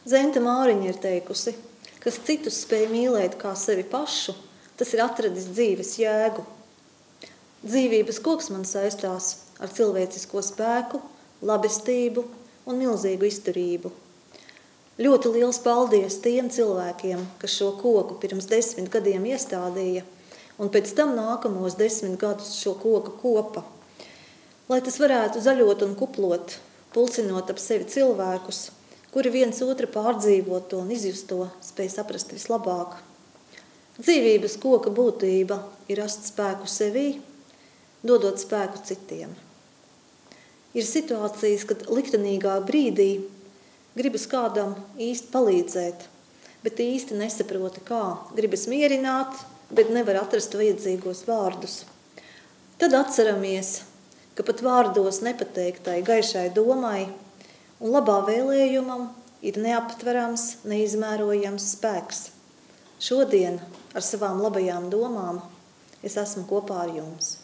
Zente Māriņa ir teikusi, kas citus spēj mīlēt kā sevi pašu, tas ir atradis dzīves jēgu. Dzīvības koks man saistās ar cilvēcisko spēku, labestību un milzīgu izturību. Ļoti liels paldies tiem cilvēkiem, kas šo koku pirms 10 gadiem iestādīja, un pēc tam nākamos 10 gadus šo koku kopa. Lai tas varētu zaļot un kuplot, pulcinot ap sevi cilvēkus, kuri viens otru pārdzīvoto un izjusto spēj saprast vislabāk. Dzīvības koka būtība ir rast spēku sevī, dodot spēku citiem. Ir situācijas, kad liktenīgā brīdī gribas kādam īsti palīdzēt, bet īsti nesaproti kā. Gribas mierināt, bet nevar atrast vajadzīgos vārdus. Tad atceramies, ka pat vārdos nepateiktai gaišai domai un labā vēlējumam ir neaptverams, neizmērojams spēks. Šodien ar savām labajām domām es esmu kopā ar jums.